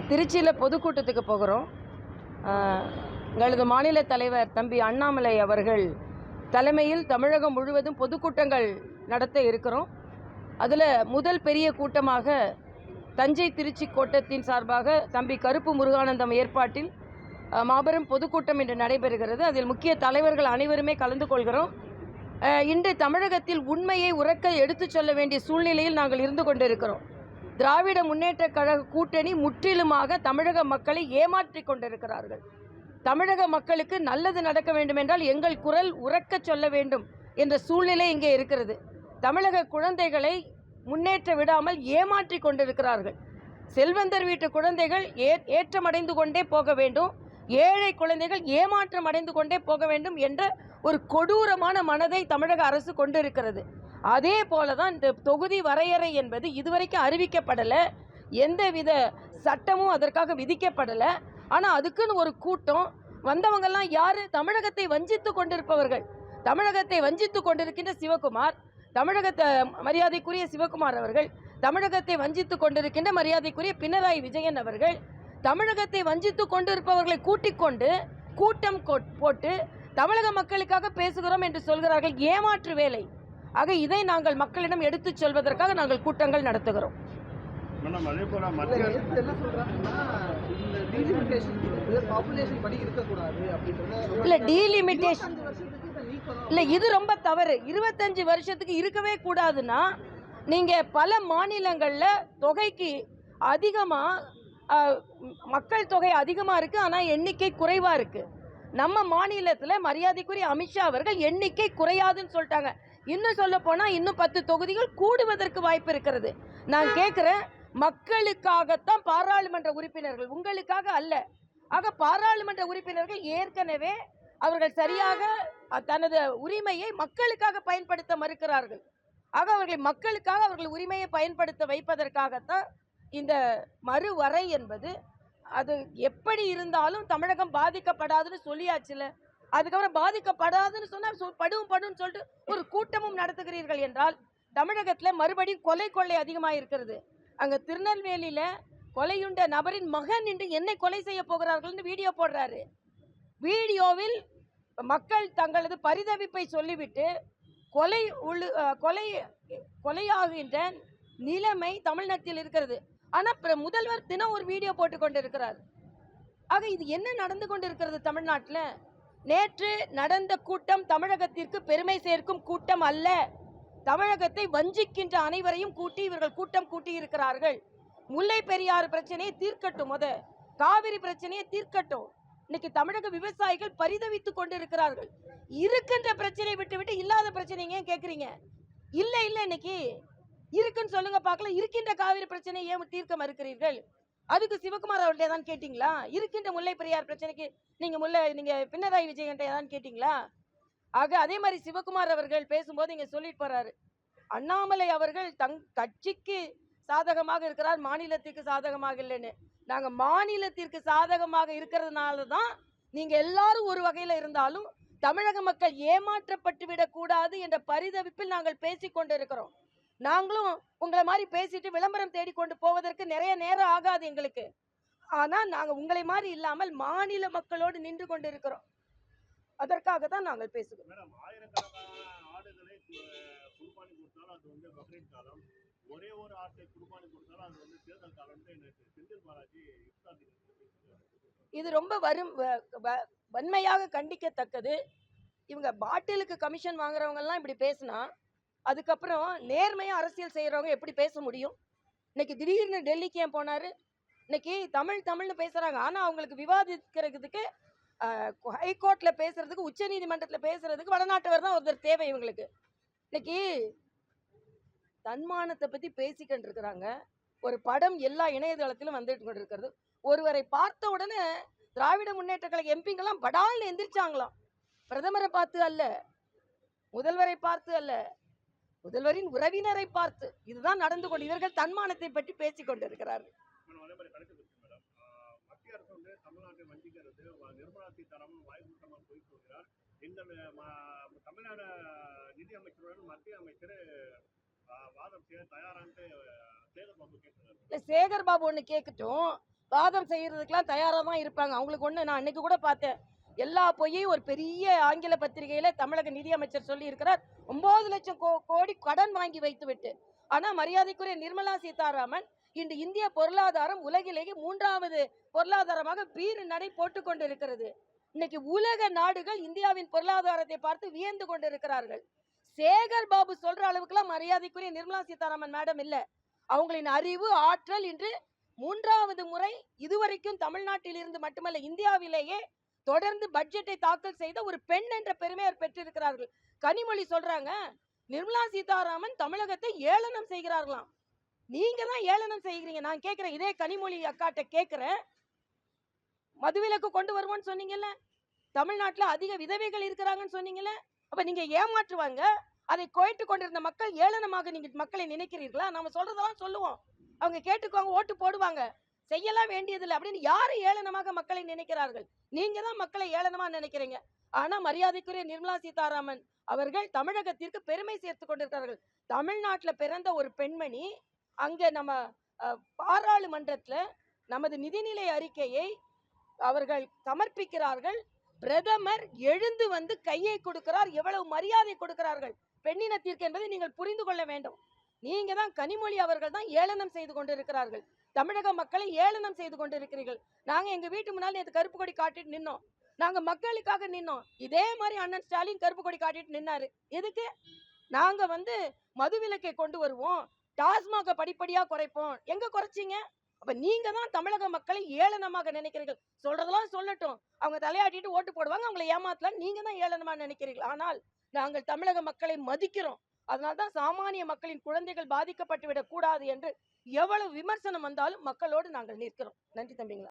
திருச்சியில் பொதுக்கூட்டத்துக்கு போகிறோம். எங்களது மாநில தலைவர் தம்பி அண்ணாமலை அவர்கள் தலைமையில் தமிழகம் முழுவதும் பொதுக்கூட்டங்கள் நடத்த இருக்கிறோம். அதில் முதல் பெரிய கூட்டமாக தஞ்சை திருச்சி கோட்டத்தின் சார்பாக தம்பி கருப்பு முருகானந்தம் ஏற்பாட்டில் மாபெரும் பொதுக்கூட்டம் இன்று நடைபெறுகிறது. அதில் முக்கிய தலைவர்கள் அனைவருமே கலந்து கொள்கிறோம். இன்று தமிழகத்தில் உண்மையை உறக்க எடுத்துச் சொல்ல வேண்டிய சூழ்நிலையில் நாங்கள் இருந்து கொண்டிருக்கிறோம். திராவிட முன்னேற்ற கழக கூட்டணி முற்றிலுமாக தமிழக மக்களை ஏமாற்றி கொண்டிருக்கிறார்கள். தமிழக மக்களுக்கு நல்லது நடக்க வேண்டும் என்றால் எங்கள் குரல் உறக்க சொல்ல வேண்டும் என்ற சூழ்நிலை இங்கே இருக்கிறது. தமிழக குழந்தைகளை முன்னேற்ற விடாமல் ஏமாற்றி கொண்டிருக்கிறார்கள். செல்வந்தர் வீட்டு குழந்தைகள் ஏற்றமடைந்து கொண்டே போக வேண்டும், ஏழை குழந்தைகள் ஏமாற்றம் அடைந்து கொண்டே போக வேண்டும் என்ற ஒரு கொடூரமான மனதை தமிழக அரசு கொண்டிருக்கிறது. அதே போல தான் இந்த தொகுதி வரையறை என்பது இதுவரைக்கும் அறிவிக்கப்படலை, எந்தவித சட்டமும் அதற்காக விதிக்கப்படலை. ஆனால் அதுக்குன்னு ஒரு கூட்டம் வந்தவங்கெல்லாம் யார்? தமிழகத்தை வஞ்சித்து கொண்டிருப்பவர்கள். தமிழகத்தை வஞ்சித்து கொண்டிருக்கின்ற சிவகுமார், தமிழகத்தை மரியாதைக்குரிய சிவகுமார் அவர்கள், தமிழகத்தை வஞ்சித்து கொண்டிருக்கின்ற மரியாதைக்குரிய பினராயி விஜயன் அவர்கள், தமிழகத்தை வஞ்சித்து கொண்டிருப்பவர்களை கூட்டிக் கொண்டு கூட்டம் போட்டு தமிழக மக்களுக்காக பேசுகிறோம் என்று சொல்கிறார்கள். ஏமாற்று வேலை. ஆக இதை நாங்கள் மக்களிடம் எடுத்துச் சொல்வதற்காக நாங்கள் கூட்டங்கள் நடத்துகிறோம். இல்ல டீலிமிட்டேஷன் இல்ல, இது ரொம்ப தவறு. 25 வருஷத்துக்கு இருக்கவே கூடாதுன்னா நீங்க பல மாநிலங்கள்ல தொகைக்கு அதிகமா மக்கள் தொகை அதிகமா இருக்கு, ஆனா எண்ணிக்கை குறைவா இருக்கு. நம்ம மாநிலத்தில் மரியாதைக்குரிய அமித்ஷா அவர்கள் எண்ணிக்கை குறையாதுன்னு சொல்லிட்டாங்க. இன்னும் சொல்ல போனால் இன்னும் 10 தொகுதிகள் கூடுவதற்கு வாய்ப்பு இருக்கிறது. நான் கேட்குறேன், மக்களுக்காகத்தான் பாராளுமன்ற உறுப்பினர்கள், உங்களுக்காக அல்ல. ஆக பாராளுமன்ற உறுப்பினர்கள் ஏற்கனவே அவர்கள் சரியாக தனது உரிமையை மக்களுக்காக பயன்படுத்த மறுக்கிறார்கள். ஆக அவர்கள் மக்களுக்காக அவர்கள் உரிமையை பயன்படுத்த வைப்பதற்காகத்தான் இந்த மறுவரை என்பது. அது எப்படி இருந்தாலும் தமிழகம் பாதிக்கப்படாதுன்னு சொல்லியாச்சுல, அதுக்கப்புறம் பாதிக்கப்படாதுன்னு சொன்னால் படுன்னு சொல்லிட்டு ஒரு கூட்டமும் நடத்துகிறீர்கள் என்றால் தமிழகத்தில் மறுபடியும் கொள்ளை அதிகமாக இருக்கிறது. அங்கே திருநெல்வேலியில் கொலையுண்ட நபரின் மகன் இன்று என்னை கொலை செய்ய போகிறார்கள்னு வீடியோ போடுறாரு. வீடியோவில் மக்கள் தங்களது பரிதவிப்பை சொல்லிவிட்டு கொலையாகின்ற நிலைமை தமிழ்நாட்டில் இருக்கிறது. ஆனால் முதல்வர் தினம் ஒரு வீடியோ போட்டு கொண்டு இருக்கிறார். ஆக இது என்ன நடந்து கொண்டு இருக்கிறது தமிழ்நாட்டில்? நேற்று நடந்த கூட்டம் தமிழகத்திற்கு பெருமை சேர்க்கும் கூட்டம் அல்ல. தமிழகத்தை வஞ்சிக்கின்ற அனைவரையும் கூட்டி இவர்கள் கூட்டம் கூட்டி இருக்கிறார்கள். முல்லை பெரியாறு பிரச்சனையை தீர்க்கட்டும், காவிரி பிரச்சனையை தீர்க்கட்டும். இன்னைக்கு தமிழக விவசாயிகள் பரிதவித்துக் கொண்டு இருக்கிறார்கள். இருக்கின்ற பிரச்சனையை விட்டு இல்லாத பிரச்சனைங்க ஏன் கேட்குறீங்க? இல்லை இன்னைக்கு இருக்குன்னு சொல்லுங்க பார்க்கலாம். இருக்கின்ற காவிரி பிரச்சனை ஏன் தீர்க்க மறுக்கிறீர்கள்? அதுக்கு சிவகுமார் அவர்கிட்ட தான் கேட்டீங்களா? இருக்கின்ற முல்லை பெரியார் பிரச்சனைக்கு நீங்க பினராயி விஜயன் தான் கேட்டீங்களா? ஆக அதே மாதிரி சிவகுமார் அவர்கள் பேசும்போது இங்க சொல்லிட்டு போறாரு, அண்ணாமலை அவர்கள் கட்சிக்கு சாதகமாக இருக்கிறார், மாநிலத்திற்கு சாதகமாக இல்லைன்னு. நாங்க மாநிலத்திற்கு சாதகமாக இருக்கிறதுனால தான் நீங்க எல்லாரும் ஒரு வகையில இருந்தாலும் தமிழக மக்கள் ஏமாற்றப்பட்டு விடக்கூடாது என்ற பரிதவிப்பில் நாங்கள் பேசிக்கொண்டு இருக்கிறோம். நாங்களும் உங்களை மாதிரி பேசிட்டு விளம்பரம் தேடிக்கொண்டு போவதற்கு நிறைய நேரம் ஆகாது எங்களுக்கு. ஆனால் நாங்கள் உங்களை மாதிரி இல்லாமல் மாநில மக்களோடு நின்று கொண்டு இருக்கிறோம். அதற்காக தான் நாங்கள் பேசுகிறோம். இது ரொம்ப வன்மையாக கண்டிக்கத்தக்கது. இவங்க பாட்டிலுக்கு கமிஷன் வாங்குறவங்க எல்லாம் இப்படி பேசினா அதுக்கப்புறம் நேர்மையாக அரசியல் செய்கிறவங்க எப்படி பேச முடியும்? இன்னைக்கு திடீர்னு டெல்லிக்கு ஏன் போனார்? இன்னைக்கு தமிழ்னு பேசுகிறாங்க, ஆனால் அவங்களுக்கு விவாதிக்கிறதுக்கு ஹைகோர்ட்டில் பேசுறதுக்கு, உச்ச நீதிமன்றத்தில் பேசுறதுக்கு வடநாட்டவர் தான் ஒருத்தர் தேவை இவங்களுக்கு. இன்னைக்கு தன்மானத்தை பற்றி பேசிக்கிட்டு இருக்கிறாங்க. ஒரு படம் எல்லா இணையதளத்திலும் வந்துட்டு கொண்டு இருக்கிறது. ஒருவரை பார்த்த உடனே திராவிட முன்னேற்ற கழக எம்பிங்கெல்லாம் படால்னு எந்திரிச்சாங்களாம். பிரதமரை பார்த்து அல்ல, முதல்வரை பார்த்து அல்ல, முதல்வரின் உறவினரை பார்த்து. இதுதான் நடந்து கொண்டு இவர்கள் தன்மானத்தை பற்றி பேசிக் கொண்டிருக்கிறார்கள். சேகர் பாபு ஒண்ணு கேட்கட்டும், வாதம் செய்யறதுக்கெல்லாம் தயாராக தான் இருப்பாங்க. அவங்களுக்கு ஒன்று நான் அன்னைக்கு கூட பார்த்தேன். எல்லா பொய்யையும் ஒரு பெரிய ஆங்கில பத்திரிகையில தமிழக நிதியமைச்சர் சொல்லி இருக்கிறார். 9 லட்சம் கோடி கடன் வாங்கி வைத்து விட்டு. ஆனா மரியாதைக்குரிய நிர்மலா சீதாராமன் இன்று இந்திய பொருளாதாரம் உலகிலேயே 3வது பொருளாதாரமாக வீறு நடை போட்டுக் கொண்டிருக்கிறது. இன்னைக்கு உலக நாடுகள் இந்தியாவின் பொருளாதாரத்தை பார்த்து வியந்து கொண்டிருக்கிறார்கள். சேகர் பாபு சொல்ற அளவுக்குலாம் மரியாதைக்குரிய நிர்மலா சீதாராமன் மேடம் இல்ல. அவங்களின் அறிவு ஆற்றல் இன்று 3வது முறை இதுவரைக்கும் தமிழ்நாட்டில் இருந்து மட்டுமல்ல இந்தியாவிலேயே தொடர்ந்து பட்ஜெட்டை தாக்கல் செய்த ஒரு பெண் என்ற பெருமையை பெற்றிருக்கிறார்கள். கனிமொழி சொல்றாங்க, நிர்மலா சீதாராமன் தமிழகத்தை ஏளனம் செய்கிறார்களாம். நீங்க தான் ஏளனம் செய்கிறீங்க. நான் கேட்கிறேன், இதே கனிமொழி அக்காட்ட கேட்கிறேன், மதுவிலக்கு கொண்டு வருவோம்னு சொன்னீங்கல்ல, தமிழ்நாட்டில் அதிக விதவைகள் இருக்கிறாங்கன்னு சொன்னீங்கல்ல, அப்ப நீங்க ஏமாற்றுவாங்க. அதை கோயிட்டு கொண்டிருந்த மக்கள் ஏளனமாக நீங்க மக்களை நினைக்கிறீர்களா? நம்ம சொல்றதெல்லாம் சொல்லுவோம், அவங்க கேட்டுக்குவாங்க, ஓட்டு போடுவாங்க, செய்யலாம் வேண்டியதில்லை அப்படின்னு யாரு ஏளனமாக மக்களை நினைக்கிறார்கள்? நீங்க தான் மக்களை ஏளனமா நினைக்கிறீங்க. ஆனா மரியாதைக்குரிய நிர்மலா சீதாராமன் அவர்கள் தமிழகத்திற்கு பெருமை சேர்த்து கொண்டிருக்கிறார்கள். தமிழ்நாட்டில் பிறந்த ஒரு பெண்மணி அங்க நம்ம பாராளுமன்றத்துல நமது நிதிநிலை அறிக்கையை அவர்கள் சமர்ப்பிக்கிறார்கள். பிரதமர் எழுந்து வந்து கையை கொடுக்கிறார். எவ்வளவு மரியாதை கொடுக்கிறார்கள் பெண்ணினத்திற்கு என்பதை நீங்கள் புரிந்து கொள்ள வேண்டும். நீங்க தான் கனிமொழி அவர்கள் தான் ஏளனம் செய்து கொண்டிருக்கிறார்கள். தமிழக மக்களை ஏளனம் செய்து கொண்டிருக்கிறீர்கள். நாங்க எங்க வீட்டு முன்னால் நேற்று கருப்பு கொடி காட்டிட்டு நின்னோம். நாங்க மக்களுக்காக நின்னோம். இதே மாதிரி அண்ணன் ஸ்டாலின் கருப்பு கொடி காட்டிட்டு நின்னாரு. எதுக்கு? நாங்க வந்து மதுவிலக்கை கொண்டு வருவோம், டாஸ்மாக படிப்படியா குறைப்போம். எங்க குறைச்சிங்க? அப்ப நீங்க தான் தமிழக மக்களை ஏளனமாக நினைக்கிறீர்கள். சொல்றதெல்லாம் சொல்லட்டும், அவங்க தலையாட்டிட்டு ஓட்டு போடுவாங்க, அவங்களை ஏமாத்தலாம். நீங்க தான் ஏளனமா நினைக்கிறீர்கள். ஆனால் நாங்கள் தமிழக மக்களை மதிக்கிறோம். அதனால்தான் சாமானிய மக்களின் குழந்தைகள் பாதிக்கப்பட்டு விடக் கூடாது என்று எவ்வளவு விமர்சனம் வந்தாலும் மக்களோடு நாங்கள் நிற்கிறோம். நன்றி தம்பிங்களா.